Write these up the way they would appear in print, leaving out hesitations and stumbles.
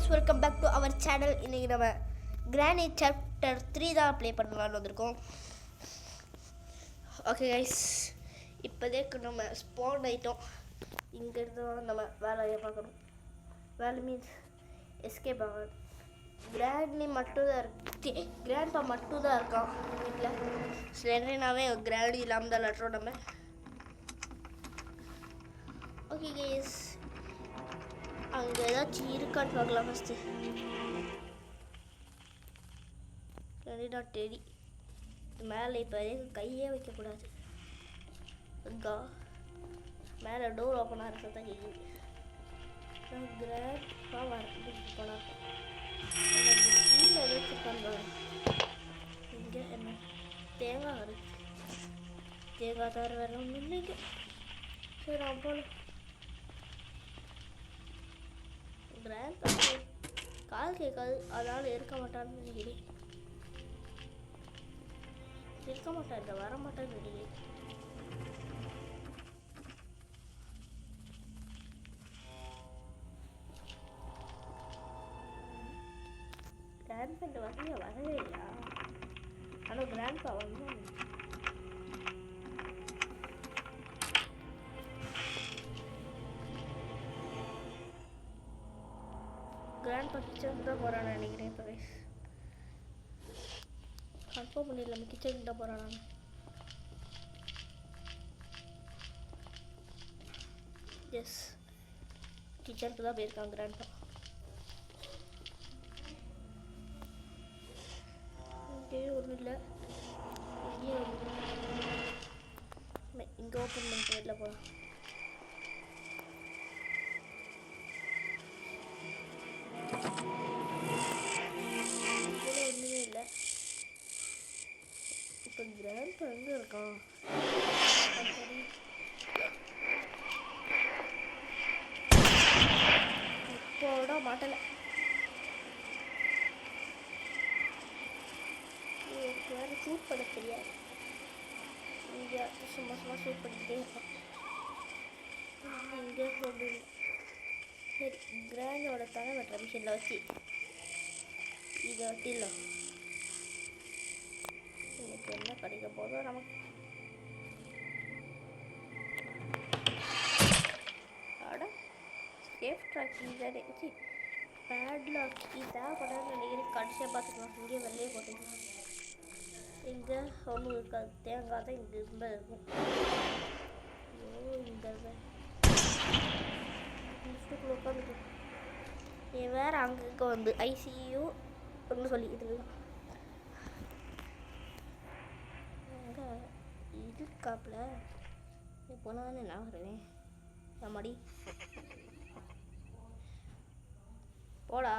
Guys, welcome back to our channel. இன்றைக்கி நம்ம granny chapter 3 தான் ப்ளே பண்ணலான்னு வந்திருக்கோம். ஓகே கைஸ், இப்போதைக்கு நம்ம ஸ்பான் ஆகிட்டோம். இங்கேருந்து நம்ம வேலையை பார்க்கணும். வேலை மீன்ஸ் எஸ்கேப் ஆகணும். கிராண்ட்னி மட்டும்தான் இருக்கு, கிராண்ட்பா மட்டும்தான் இருக்கான் வீட்டில். ஸ்லெண்டரினாவே கிராண்டி இல்லாமல் தான் லட்டுறோம் நம்ம. ஓகே கைஸ், அங்கே ஏதாச்சும் இருக்கான்னு பார்க்கலாம் ஃபஸ்ட்டு. சரிடா டெடி, மேலே இப்போ கையே வைக்கக்கூடாது. அங்கா மேலே டோர் ஓப்பன் ஆகிறத தான் கேட்குது. கிராண்ட்பா வரது போனால் கீழே வச்சுருக்காங்க. இங்கே என்ன தேங்காய் இருக்கு, தேங்காய் தவிர வேறு ஒன்றும் இல்லைங்க. சரி நான் போகலாம். கிராண்ட்பா கால் கேட்காது, அதனால் இருக்க மாட்டான்னு நினைக்கிறேன். இருக்க மாட்டேன், வர மாட்டேன்னு நினைக்கிறேன். கிராண்ட்பா இந்த வகையை வரவே இல்லையா? ஆனால் கிராண்ட்பா வந்து கிராண்ட்பா கிச்சனுக்கு தான் போகிறான்னு நினைக்கிறேன். இப்போ கைஸ் கன்ஃபார்ம் பண்ணிடலாம், கிச்சனுக்கு தான் போகிறான். எஸ், கிச்சனுக்கு தான் போயிருக்கான் கிராண்ட்பா. இங்கேயே ஒன்றும் இல்லை, இங்கேயே ஒன்றும் இங்கே ஓப்பன் பண்ணிட்டு வெளில போகலாம். ஒன்றுமே இல்லை. இப்போ கிராண்ட்பா எங்கே இருக்கான்? இப்போட மாட்டலை. வேறு ஷூட் பண்ண தெரியாது. இங்கே சும்மா சும்மா ஷூட் பண்ணிக்கிட்டே இருப்பான். இங்கே கொண்டு சரி, கிராண்டோட தலை வெட்டுற மிஷினில் வச்சு இதை வெட்டிடலாம். இன்னைக்கு என்ன கிடைக்க போதோ நமக்கு. ஆட சேஃப் ட்ராக் தானே வச்சு பேட்லாக் இதாக பண்ணான்னு நினைக்கிறேன். கடைசியாக பார்த்துக்கலாம். இங்கே வெளியே போட்டுக்கலாம். இங்கே ஒன்றும் இருக்காது, தேங்காய் தான் இங்கே ரொம்ப இருக்கும். ஐயோ, இந்த லிஃப்ட்டுக்குள்ளே உட்காந்துட்டு நீ வேறு அங்கே வந்து ஐசியூ ஒன்று சொல்லிக்கிட்டு இருக்கான். அங்கே இருக்காப்புல போனால் தானே நான் வருவேன். ஆமாடி போடா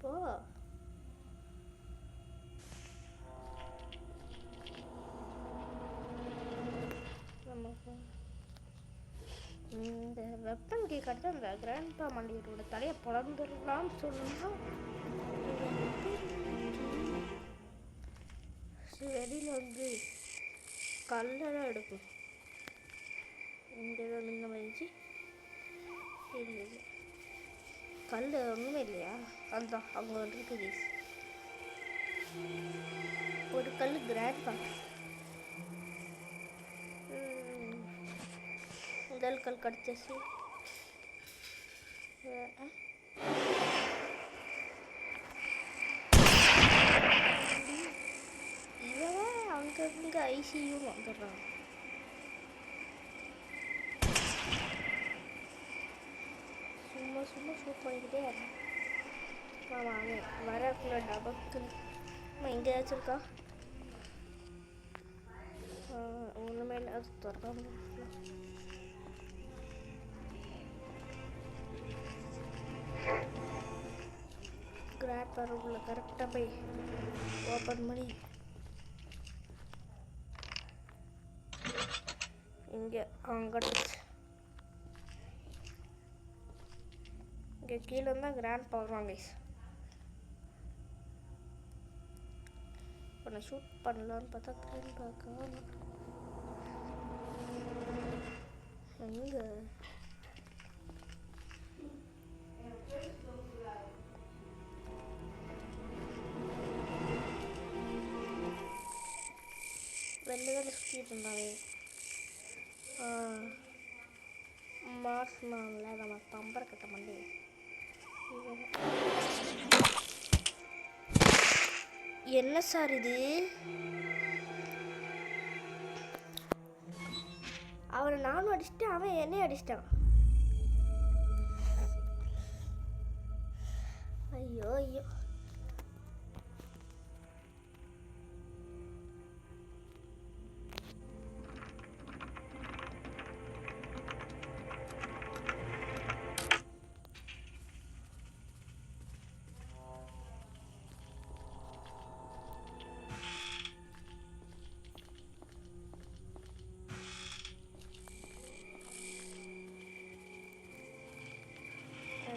போ. இந்த வெப்பன் கேட்காட்டு அந்த கிராண்ட்பா மண்டியரோட தலையை பிளந்துடலான்னு சொன்னால் வெளியில் வந்து கல்லெல்லாம் எடுக்கும். இங்கே தான் முன்ன வச்சு இல்லை கல் ஒன்றுமே இல்லையா? அதுதான் அவங்க வந்து இருக்குது. ஒரு கல் கிராண்ட்பா, முதல் கல் கிடச்சிச்சு. இவன் அங்கங்கே ஐசியூன்னு வந்துடுறான். சும்மா சும்மா ஷூட் பண்ணிக்கிட்டே இருக்கேன். ஆமாம், அவன் வரக்குள்ள டபக்குன்னு இங்கே ஏதாச்சும் இருக்கா? ஒன்றுமே இல்லை, அது திறக்காம கிராண்ட்பா ரூம்ல கரெக்டாக போய் ஓப்பன் பண்ணி இங்கே அங்கிட்டு இங்கே கீழே இருந்தால் கிராண்ட்பா வருவாங்க. இப்போ நான் ஷூட் பண்ணலான்னு பார்த்தா கிராண்ட்பா காணோம். எங்கே பேசிட்டு இருந்தானே மாஸ்மான்ல நம்ம பம்பரை கட்ட மண்டி என்ன சார் இது? அவனை நானும் அடிச்சிட்டேன், அவன் என்னையும் அடிச்சிட்டான். ஐயோ ஐயோ.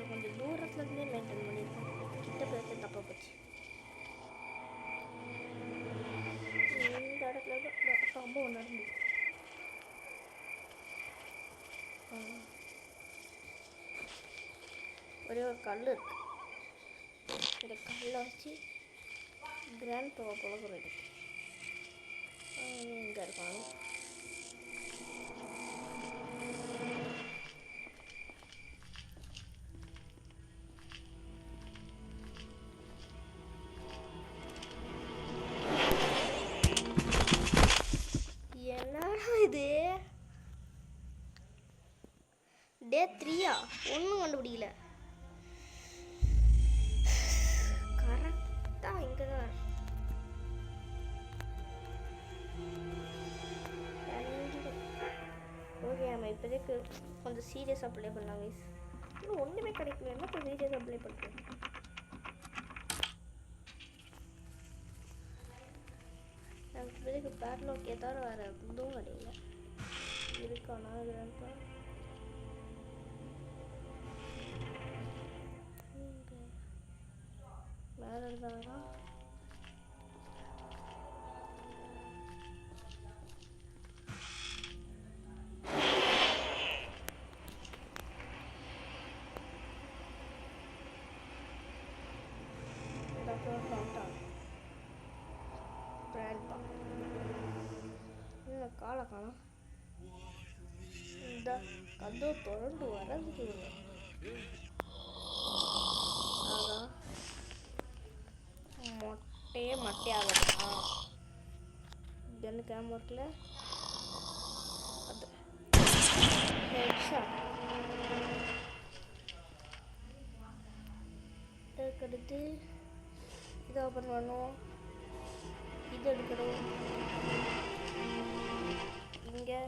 கொஞ்சம் தூரத்துலேருந்தே மெயின்டைன் பண்ணியிருக்கேன், கிட்ட போய் தப்பாக போச்சு. இந்த இடத்துல தான் சம்பவம் நடந்து. ஒரே ஒரு கல் இருக்கு, இந்த கல்லை வச்சு கிராண்ட் பாவை போல போகிறது. எங்கே இருக்காங்க? இது டே 3 ஒன்றும் கண்டுபிடிக்கல. கரெக்டாக இங்கே தான். ஓகே, நம்ம இப்போதைக்கு கொஞ்சம் சீரியஸாக அப்ளை பண்ணலாம் கைஸ். இன்னும் ஒன்றுமே கிடைக்கல, என்ன கொஞ்சம் சீரியஸாக அப்ளை பண்ணுறேன். நமக்கு இப்போதைக்கு பேட்லாக் ஏதாவது வேறு எதுவும் கிடையாது இருக்கானா? இதுப்பா வேறு இருந்தாங்கன்னா காலை காணும். இந்த கதவு தொடர்ந்து வரது. அதான் மொட்டையாகா கன்னு கேமரில் அது அதுக்கடுத்து இதை ஓப்பன் பண்ணுவோம். இது எடுக்கணும். இங்கே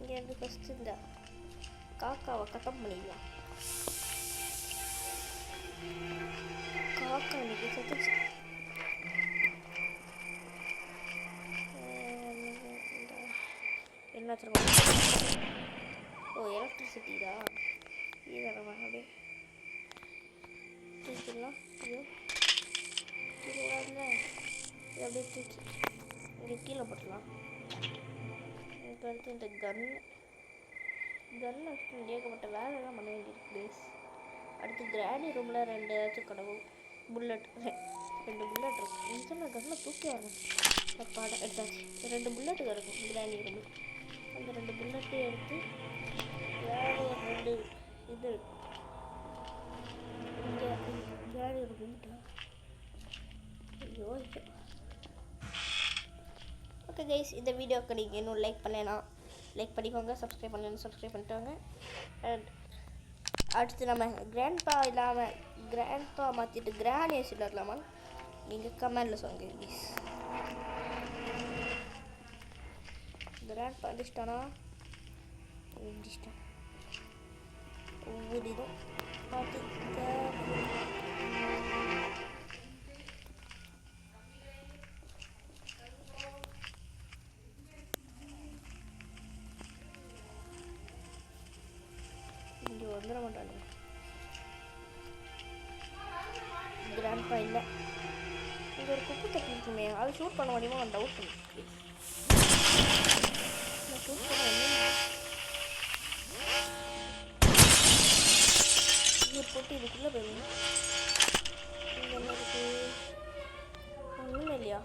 இங்கேருந்து ஃபஸ்ட்டு இந்த காக்காவை கட்டம் பண்ணிடலாம். காக்கா இன்னைக்கு செத்துச்சு. என்ன வச்சுருக்கோம்? ஓ, எலக்ட்ரிசிட்டி தான். இதை நம்ம அப்படியே தூக்கிடலாம். ஐயோ கீழே இது அப்படியே தூக்கி இங்கே கீழே போட்டுடலாம். இதுக்கு அடுத்து இந்த கன்னு ஏகப்பட்ட வேலைலாம் பண்ண வேண்டியிருக்கு ப்ளீஸ். அடுத்து கிராணி ரூமில் 2 கடவுள் புல்லட் 2 புல்லட் இருக்கும். இந்த கன்னில் தூக்கி வரணும். பாடம் எடுத்தாச்சு. 2 புல்லட்டு இருக்கும் கிராணி ரூமில். அந்த 2 புல்லட்டையும் எடுத்து வேறு ஒரு 2 இது இங்கே கிராணி ரூமிட்டா. ஐயோ ஓகே கைஸ், இந்த வீடியோக்கு நீங்கள் இன்னும் லைக் பண்ணேன்னா லைக் பண்ணிக்கோங்க, சப்ஸ்கிரைப் பண்ணலன்னு சப்ஸ்கிரைப் பண்ணிட்டோங்க. அண்ட் அடுத்து நம்ம கிராண்ட்பா இல்லாமல் கிராண்ட்பா மாற்றிட்டு கிராண்டியஸ் இல்லாம நீங்கள் கமெண்டில் சொல்லுங்கள் ப்ளீஸ். கிராண்ட்பா அடிச்சிட்டானா அடிச்சிட்டான் ஒவ்வொரு இதுவும் பார்த்து இங்கே வந்துட மாட்டாங்க. கிராண்ட்பா இல்லை. இங்கே ஒரு குப்பை தட்டி இருக்குமே, அது ஷூட் பண்ண முடியுமா? ஒரு டவுட் இருக்கு. நான் ஷூட் பண்ண இங்கே போட்டு இதுக்கு உள்ளே போயிருங்க. இங்கே என்ன இருக்கு? ஒன்றுமே இல்லையா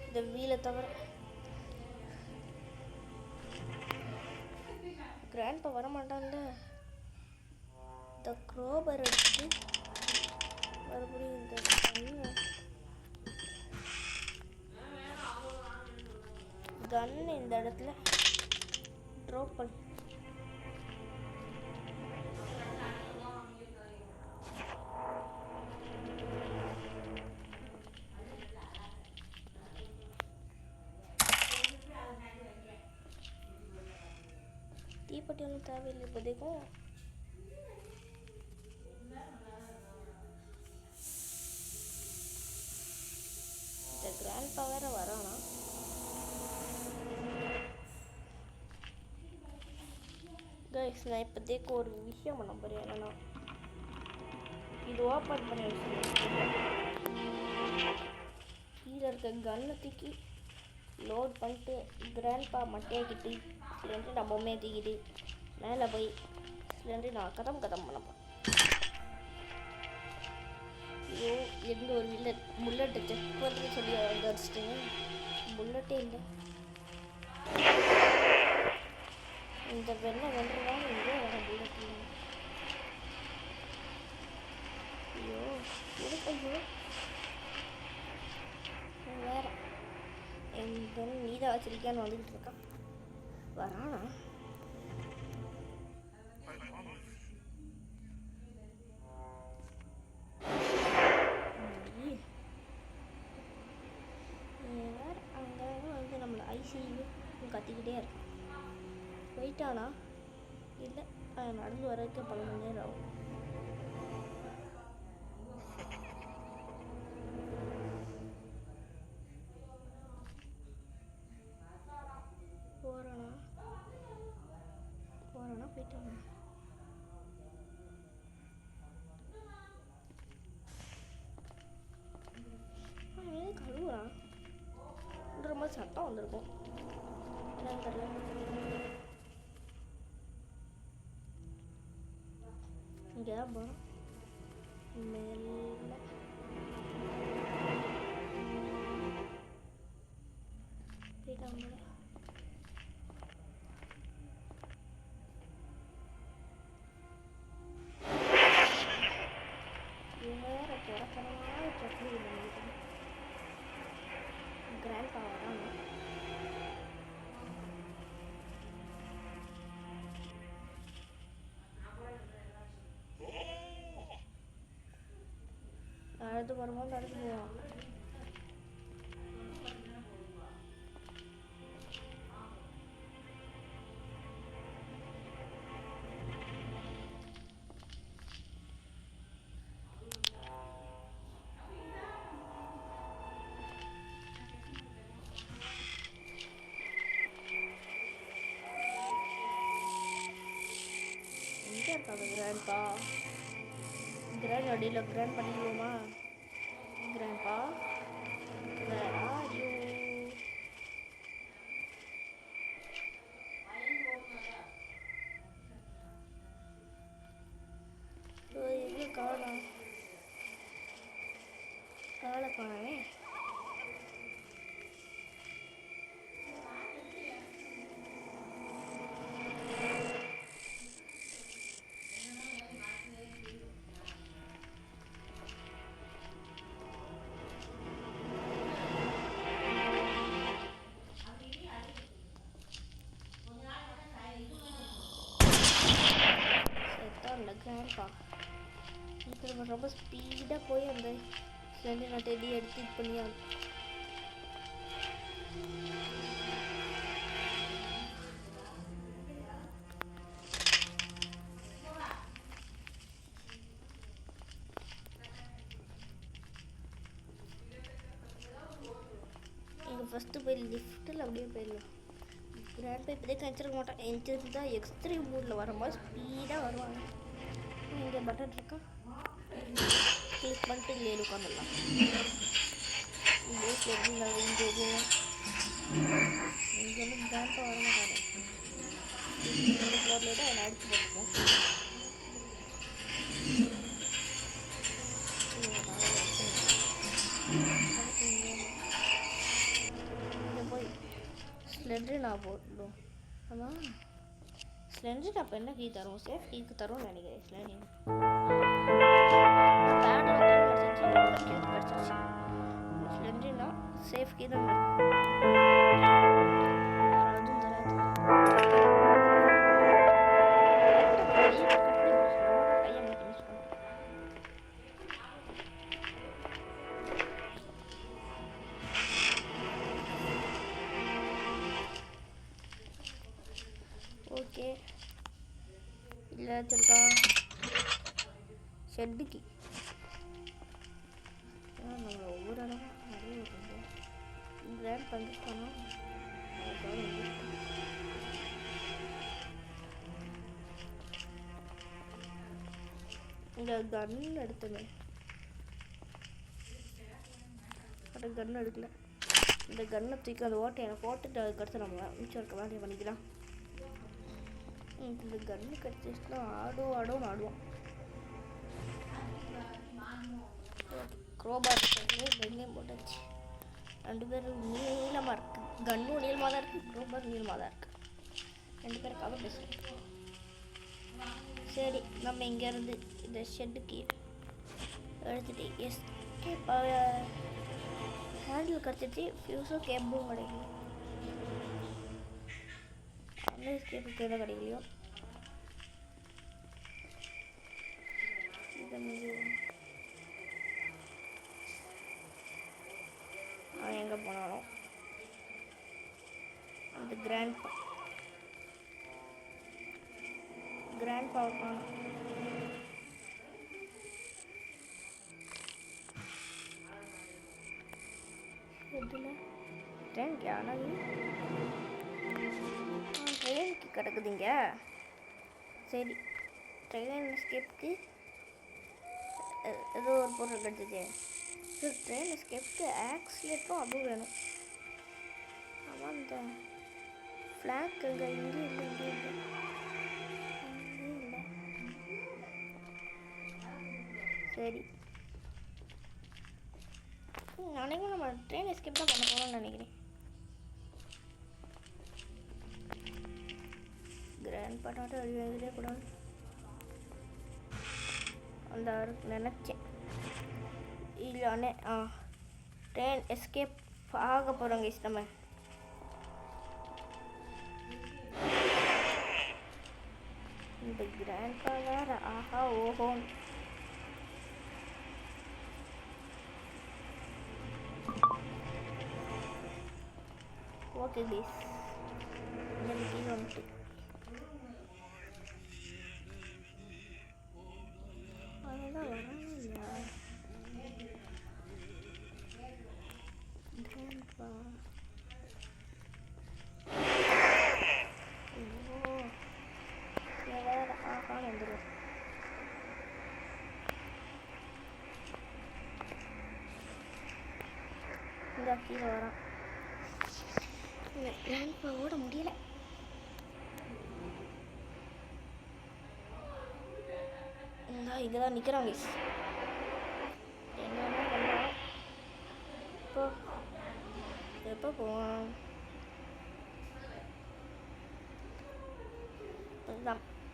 இந்த வீலை தவிர? கிராண்ட்பா வர மாட்டான்ல. இந்த க்ரோபர் எடுத்து மறுபடியும் இந்த கன் இந்த இடத்துல ட்ராப் பண்ணி தீப்பெட்டி ஒன்றும் தேவையில்லை இப்போதைக்கும். இந்த கிராண்ட்பா வேற வரானா? கைஸ் நான் இப்போதைக்கு ஒரு விஷயம் பண்ண போகிறேன். என்னன்னா இது ஓப்பன் பண்ணி வச்சுருக்கேன். கீழே இருக்க கன்னை தூக்கி லோட் பண்ணிட்டு கிராண்ட்பா மட்டையாக்கிட்டு சிலிண்டர் நான் பொம்மையை தூக்கிட்டு மேலே போய் சிலிண்டர் நான் கதம் பண்ணப்பேன். ஐயோ எங்கே ஒரு புல்லட்டு செக் பண்ணி சொல்லி வச்சுட்டேங்க. புல்லட்டே இல்லை. இந்த வெண்ணை வென்றுதான் இங்கே வர புல்லட்டு. ஐயோ ஐயோ வேற எங்க நீதான் வச்சிருக்கியான்னு வந்துக்கிட்டு இருக்கான். வரானா? வேற அங்கே வந்து நம்மளை ஐசியூ கத்திக்கிட்டே இருக்கான். போயிட்டானா? இல்லை நடந்து வரதுக்கு 10 மணி நேரம் ஆகும். போறானா போயிட்டானா? கழுவுறான் ரொம்ப சட்டம் வந்திருக்கும். என்னன்னு தெரியல. இங்கே தான் போகிறோம். மேல போயிட்டாங்க. வேற திறக்கணமாக சட்னி பண்ணிக்கிட்டேன். கிராண்ட்பா வராங்க. நடந்து வரும்போது நடந்து போவான். எங்கே இருக்காங்க கிராண்ட்பா? கிராண்ட் அடியில் கிராண்ட் பண்ணிடுவோமா? Grandpa where are you? எங்கே காணோம்? காலை காணவே. கிராண்ட்பா இப்போ நம்ம ரொம்ப ஸ்பீடாக போய் அந்த சிலிண்டர் நான் டெடி எடுத்து இது பண்ணியா. இங்கே ஃபஸ்ட்டு போய் லிஃப்ட்டில் அப்படியே போயிடலாம். கிராண்ட்பா இப்போதே கழிச்சிருக்க மாட்டான். எஞ்சிருந்தா எக்ஸ்ட்ரீம் மூடில் வரும்போது ஸ்பீடாக வருவாங்க. இங்கே பட்டன் இருக்கா, கிளிக் பண்ணிட்டு இங்கே உட்காந்துடலாம். இங்கே வந்து கிராண்ட்பா வர மாட்டாரு. இந்த ஃப்ளோர்லேயே தான் அவனை அடிச்சு போட்டுப்போம். ஸ்லெண்டர் நான் போடணும். ஆமாம், ஸ்லெண்டர் அப்போ என்ன கீ தரும்? சேஃப் கீக்கு தரும்னு நினைக்கிறேன். ஸ்லெண்டர் ஸ்லெண்டர்னா சேஃப் கீ தான் ஓகே. இல்லை வச்சுருக்கா ஷெட்டுக்கு நம்ம ஒவ்வொரு இடமும் நிறைய இருக்குது. கிராண்ட் பண்ணிட்டோம். இங்கே கன் எடுத்துமே, அது கன் எடுக்கல. இந்த கன்னை தூக்கி அந்த ஓட்டையை போட்டுட்டு அதுக்கடுத்து நம்ம மிச்சம் இருக்க வேலையை பண்ணிக்கலாம். இந்த கன்னு கிடச்சிச்சுன்னா ஆடுவோம் ஆடுவோம். க்ரோபார் கன்னையும் போட்டாச்சு. 2 பேரும் நீளமாக இருக்குது. கன்னும் நீளமாக தான் இருக்குது, க்ரோபார் நீளமாக தான் இருக்குது. 2 பேரும் கதை பேசுகிறோம். சரி, நம்ம இங்கேருந்து இந்த ஷெட்டுக்கு எடுத்துகிட்டு எஸ்கேப் ஹேண்டில் கிடச்சிட்டு ஃபியூஸும் கேப்பும் கிடைக்கும். அந்த எஸ்கேப்புக்கு எதாவது கிடைக்கலையோ எங்கே போனாலும் அந்த கிராண்ட் பவர் காணும். இதில் ட்ரெயின் யானது ட்ரெயினுக்கு கிடக்குதுங்க. சரி, ட்ரெயின் எஸ்கேப்புக்கு ஏதோ ஒரு பொருள் கிடச்சிச்சு. ட்ரெயின் எஸ்கேப்புக்கு ஆக்சிலேட்டரும் அதுவும் வேணும். ஆமாம், இந்த ஃப்ளாக் அங்கே இங்கேயும் இல்லை, இங்கேயும் இல்லை, இங்கேயும் இல்லை. சரி, நினைக்கிறேன் நம்ம ட்ரெயின் எஸ்கேப் தான் பண்ண போகிறோம்னு நினைக்கிறேன். கிராண்ட் பாட்டாட்டம் அடி வாங்கிட்டே கூடாது அந்த நினச்சேன். இல்லைண்ணே ட்ரெயின் எஸ்கேப் ஆக போகிறோங்க. நம்ம இந்த கிராண்ட் பா வேறு ஆஹா ஓஹோன்னு ஓகே கைஸ், இன்னும் கீழே வந்துட்டு அதெல்லாம் வரலையா? ஐயோ, வேறு ஆகான்னு வந்துடும். இந்த கீழே வரான். இப்போ ஓட முடியல. இங்கே தான் நிற்கிறாங்க. என்ன பண்ணலாம்? எப்போ போவான்?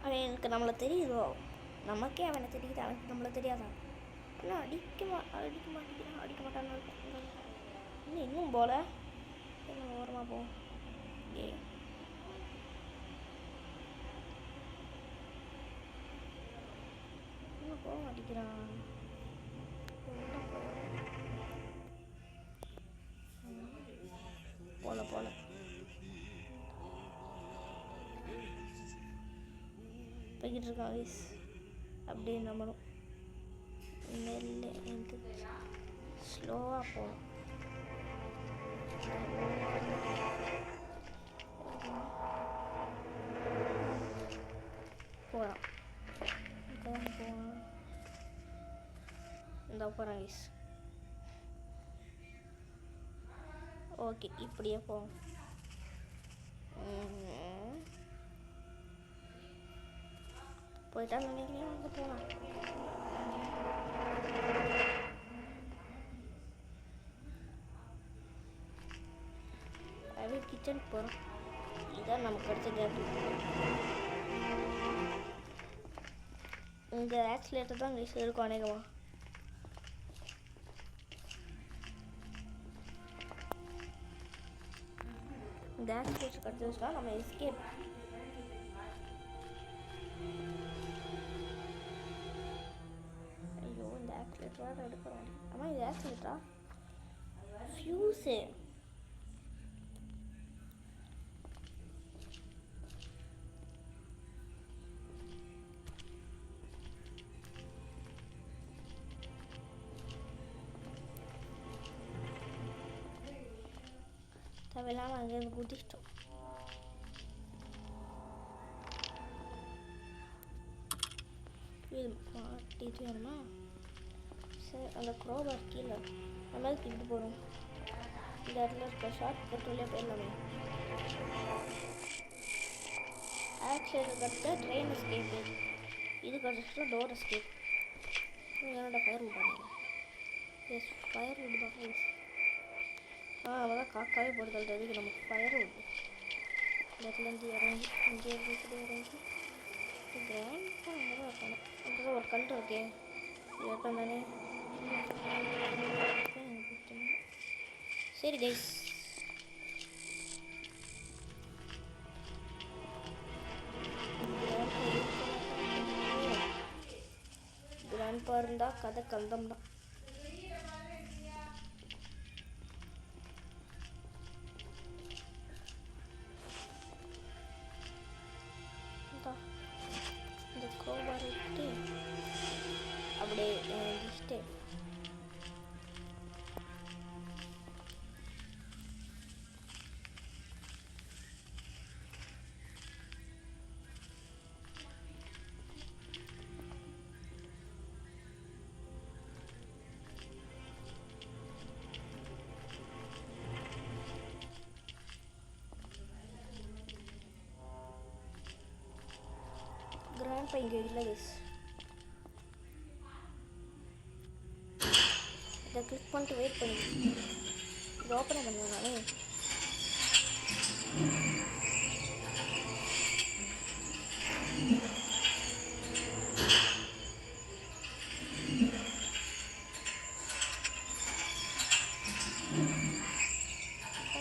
அவன் எனக்கு நம்மளை தெரியுதோ, நமக்கே அவனை தெரியுது, அவனுக்கு நம்மளை தெரியாதான். ஆனால் அடிக்க மாட்டான்னு இன்னும் போல ஓரமாக போவோம். போக மாட்டேங்கிறான். போல போய்கிட்டு இருக்கான் வயசு. அப்படியே நம்மளும் மெல்ல எனக்கு ஸ்லோவாக போகணும். போகலாம் இந்த போகிறேன் வயசு. ஓகே, இப்படியே போவோம். போயிட்டா நினைக்கிறேன். அங்கே போகலாம். அது கிச்சன் எக்ஸ்டெண்ட் போகிறோம். இதுதான் நமக்கு கிடைச்ச கேப். இந்த ஆக்சிலேட்டர் தான் கைஸ் இருக்கும் அநேகமாக. இந்த ஆக்சிலேட்டர் கிடச்சிருச்சுன்னா நம்ம எஸ்கேப். ஐயோ இந்த ஆக்சிலேட்டர் வேறு எடுக்கிறோம். ஆமாம் இது ஆக்சிலேட்டரா? ஃபியூஸு. தேவையில்லாமல் அங்கேருந்து குதிச்சிட்டோம். இது மாட்டிட்டு வேணுமா? சரி அந்த க்ரோபார் கீழே நம்ம கிட்டு போகிறோம். இந்த இடத்துல இருக்க ஷார்ட் கட் வழியாக போயிடலாமே. ஆக்சிலேட்டர் கட்ட ட்ரெயின் எஸ்கேப்பு. இது கிடச்சிட்டா டோர் எஸ்கேப். என்னோட ஃபயர் வுட் பண்ணிக்கலாம். எஸ் ஃபயர் வுட் தான் ப்ளீஸ். அதான் காக்காவே போட்டு தள்ளுறதுக்கு நமக்கு ஃபயர் வுட். இந்த இடத்துலேருந்து இறங்கி இங்கே இறங்கி கிராண்ட் அங்கே தான் இருக்கணும். அங்கே தான் ஒரு கல் இருக்கே இடம் தானே. சரி கைஸ் கிராண்ட் பா இருந்தால் கதை கந்தம் தான். இந்த கோபார் விட்டு அப்படியே இஷ்டே கிராண்ட் பா இங்கே இல்லை கைஸ். இதை கிளிக் பண்ணிட்டு வெயிட் பண்ணி இது ஓப்பன் பண்ணுவேன் நானே.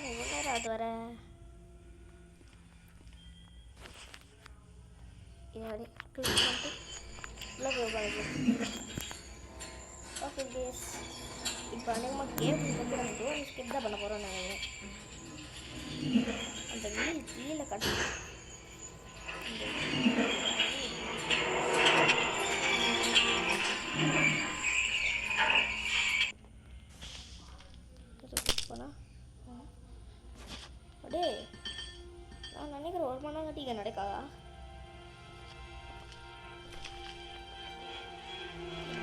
எவ்வளோ நேரம் அது வர இதை கிளிக் பண்ணிட்டு உள்ளே போய் உட்காந்து. ஓகே கேஸ் இப்போ அநேகமாக கேபிள் வந்து நம்ம டோர் எஸ்கேப் தான் பண்ண போகிறோம். நினைக்கிறேன் அந்த வீல் கீழே கட்டு போனால் அடே நான் நினைக்கிறேன் 1 மணி நேரம் கட்டிக்க நடக்காதா?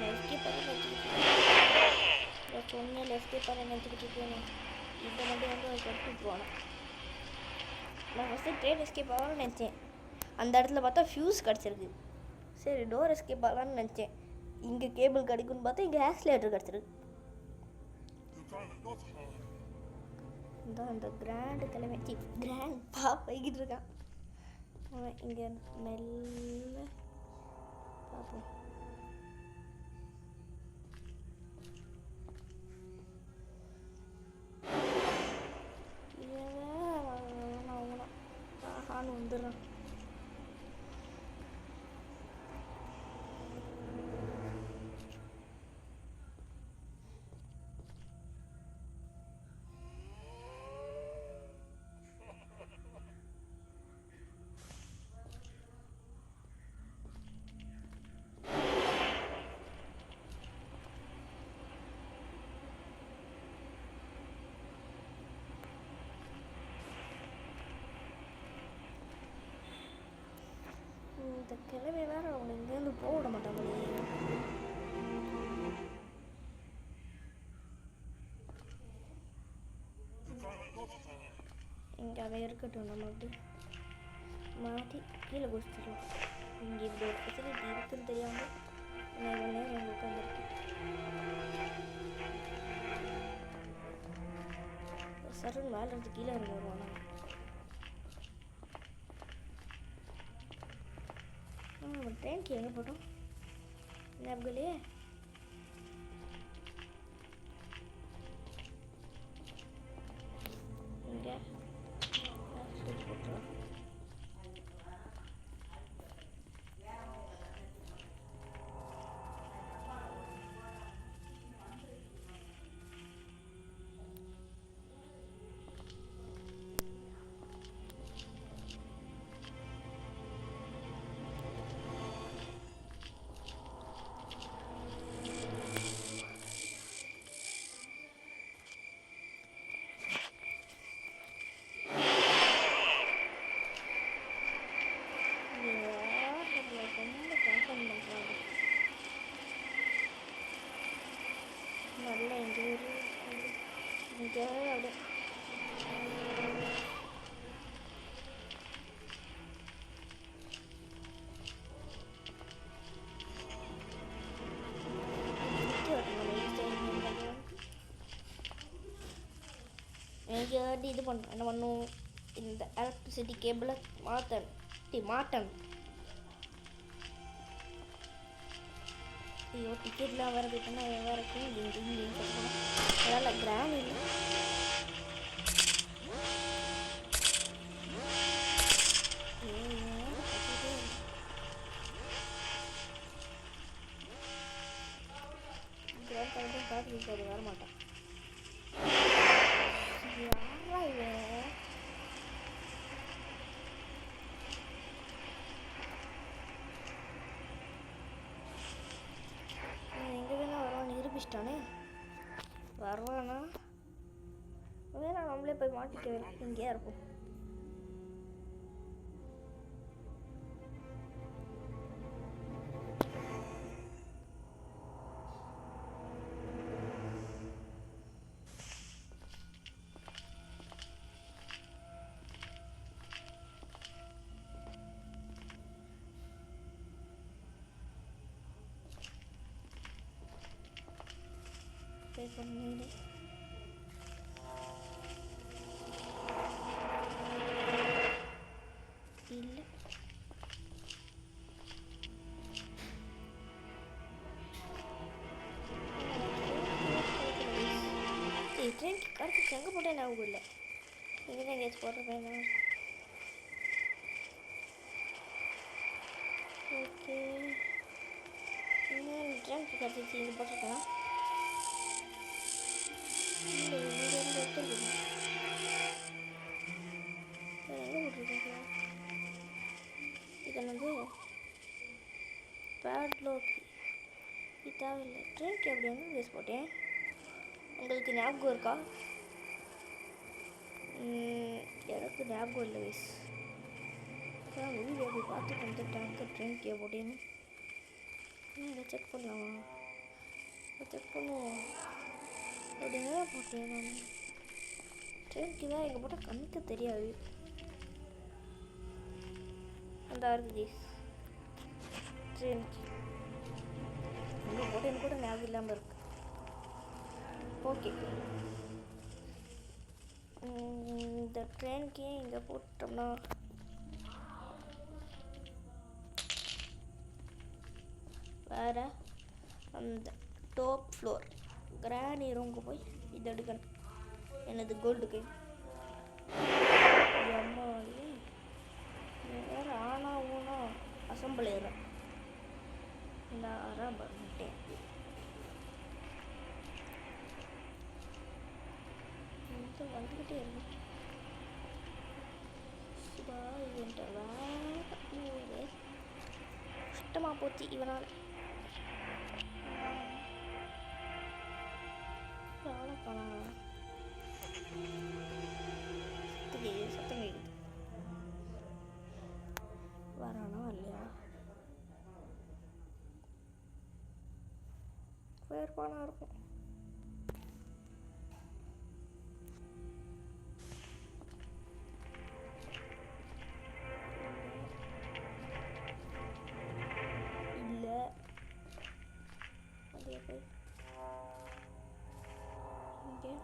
எஸ்கேப் பண்ணி சொன்ன எஸ்கேப் பண்ணி நினச்சிக்கிட்டு இருக்கேன். இதை மட்டும் வந்து கற்றுட்டு போனேன். நான் ஃபஸ்ட்டு ட்ரெயின் எஸ்கேப் ஆகலாம்னு நினச்சேன். அந்த இடத்துல பார்த்தா ஃபியூஸ் கிடச்சிருக்கு. சரி டோர் எஸ்கேப் ஆகலான்னு நினச்சேன். இங்கே கேபிள் கிடைக்குன்னு பார்த்தா இங்கே ஆக்சிலேட்டர் கிடச்சிருக்கு. இந்த கிராண்டு தலைமை கிராண்ட் பா போய்கிட்டு இருக்கான். அவன் இங்கே மெல்ல பார்ப்போம். வந்துடுறான். இந்த கிழமை வேற அவங்க இங்கேருந்து போக விட மாட்டாங்க. இங்கே அவன் இருக்கட்டும். நம்ம அப்படி மாற்றி கீழே குடிச்சிடலாம். இங்கே இப்படி ஒரு ஃபெசிலிட்டி இருக்குன்னு தெரியாமல் நான் இவ்வளோ நேரம் இங்கே உட்காந்துருக்கேன். சரண் மேலே இருந்து கீழே இருந்து வருவானா? ட்ரெயின்க்கு எங்கே போட்டோம் ஞாபகம் இல்லையே. இங்கே போட்டுருவோம். நல்லா இங்கே அப்படியே எங்கேயாவது இது பண்ண என்ன பண்ணும், இந்த எலக்ட்ரிசிட்டி கேபிளை மாட்டணும். ஐயோ டிக்கெட்லாம் வேறு போயிட்டோம்னா வேறு இருக்கும். இங்கே அதனால் கிராண்ட் இல்லை. கிராண்ட் பார்த்து அது வர மாட்டான். யாரா இவன்? எங்கே வேணா வருவான், நிரூபிச்சிட்டானே. வருவானா வேணா நம்மளே போய் மாட்டிக்க வேணும். இங்கேயா இருப்போம். பண்ணிடு இல்லை ட்ரெயின் கடைசி எங்கே போட்டேன் ஞாபகம் இல்லை. இங்கே தான் எங்கேயாச்சும் போட்டிருப்பேன். ஓகே இன்னும் ட்ரெயின் கடைசி இங்கே போட்டிருக்கலாம். இதில் வந்து பேட்லோக் இது தேவையில்லை. ட்ரெயின்க்கு எப்படி வந்து வேஸ்ட் போட்டேன். உங்களுக்கு ஞாபகம் இருக்கா? எனக்கு ஞாபகம் இல்லை வேஸ். வீடியோ போய் பார்த்து வந்துட்டாங்க. ட்ரெயின்க்கு போட்டேன்னு இதை செக் பண்ணலாமா? செக் பண்ணுவோம். அப்படின்னா போட்டேன் நான். ட்ரெயின்க்கு தான் எங்கே போட்டால் கண்ணுக்கு தெரியாது. அந்த இருக்குது ட்ரெயின்க்கு எங்கே போட்டேன்னு கூட ஞாபகம் இல்லாமல் இருக்கு. ஓகே இந்த ட்ரெயின்க்கு இங்கே போட்டோம்னா வேறு அந்த டாப் ஃப்ளோர் கிராண்ட் ரூமுக்கு போய் இது எடுக்கணும். எனது கோல்டுக்கு அம்மா வேறு ஆனா ஊனா அசம்பிள் ஏறும். இந்த அறம் பண்ணிட்டேன். வந்துக்கிட்டே இருக்கும். சுபா இவன்ட்ட வேறு கஷ்டமாக போச்சு இவனால். சத்தம் கேட்குது. வரானா இல்லையா? வேறுபாடாக இருக்கும். இல்லை அதே போய் இங்கே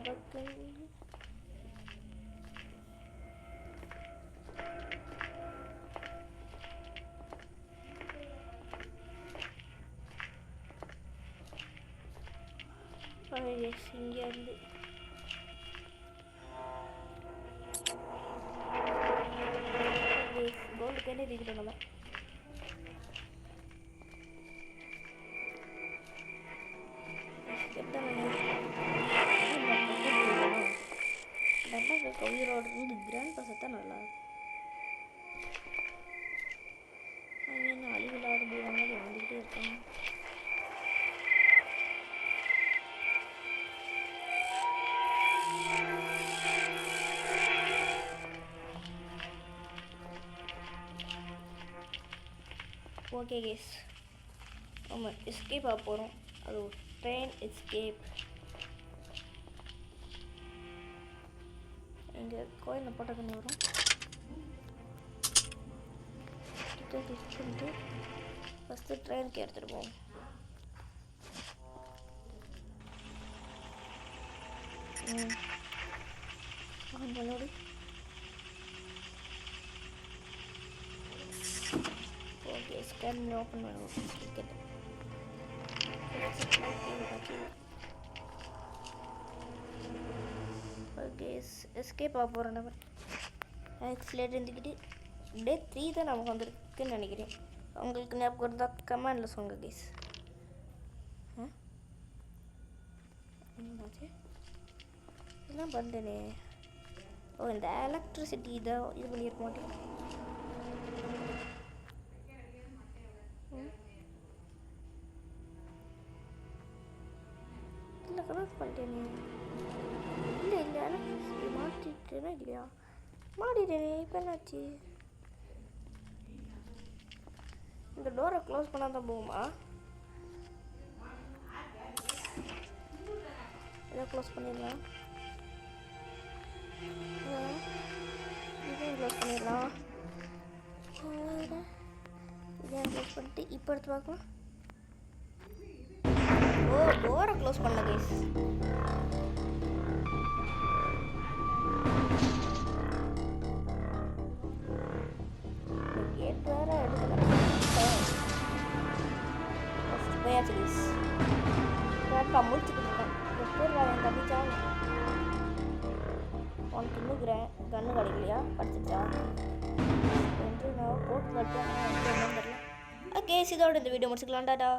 பக்கம் இங்கேருந்து கோல்டுக்கே ரீச் நம்ம உயிரோடு இருந்து கிராண்ட் பாஸ் தான் நல்லா அவங்க அழிவில்லாத போவாங்க வந்துக்கிட்டே இருக்காங்க. ஓகே கேஸ் நம்ம எஸ்கேப் ஆக போகிறோம். அது ஒரு ட்ரெயின் எஸ்கேப். இங்கே கோயிலில் போட்டதுன்னு வரும். கிளிக் பண்ணிட்டு ஃபஸ்ட்டு ட்ரெயினுக்கு எடுத்துகிட்டு போவோம். பண்ணோடி ஓகே ஸ்கேன் பண்ணி ஓப்பன் பண்ணுவோம் டிக்கெட். ஓகே எஸ்கேப் ஆக போகிறோம். நம்ம ஆக்சிலேட் இருந்துக்கிட்டு டே 3 தான் நமக்கு வந்துருக்குன்னு நினைக்கிறேன். உங்களுக்கு ஞாபகம் இருந்தால் கமெண்டில் சொல்லுங்க கேஸ். இதெல்லாம் பண்ணேனே. ஓ இந்த எலக்ட்ரிசிட்டி இதை இது பண்ணியிருக்க மாட்டேன். இல்லை கனெக்ட் பண்ணிட்டேனே. இல்லை இல்லை எலக்ட்ரிசிட்டி மாட்டிட்டேனா இல்லையா? மாட்டிட்டேனே. இப்போ என்னாச்சு? இந்த டோரை க்ளோஸ் பண்ணால் தான் போகுமா? இதை க்ளோஸ் பண்ணிடலாம். இதையும் க்ளோஸ் பண்ணிடலாம். இதையும் க்ளோஸ் பண்ணிட்டு இப்போ எடுத்து பார்க்கலாம். ஓ டோரை க்ளோஸ் பண்ணல கைஸ். கேட் வேற எடுக்கல. போயாச்சு கைஸ். கேட்பா முடிச்சுக்கிட்டு இருக்கேன். எப்போது என் தம்பிச்சா உனக்கு இன்னும் கன்று கிடைக்கலையா? படிச்சிச்சா என்று நான் போட்டு கட்டேன். ஓகே இதோட இந்த வீடியோ முடிச்சுக்கலாம். டாடா.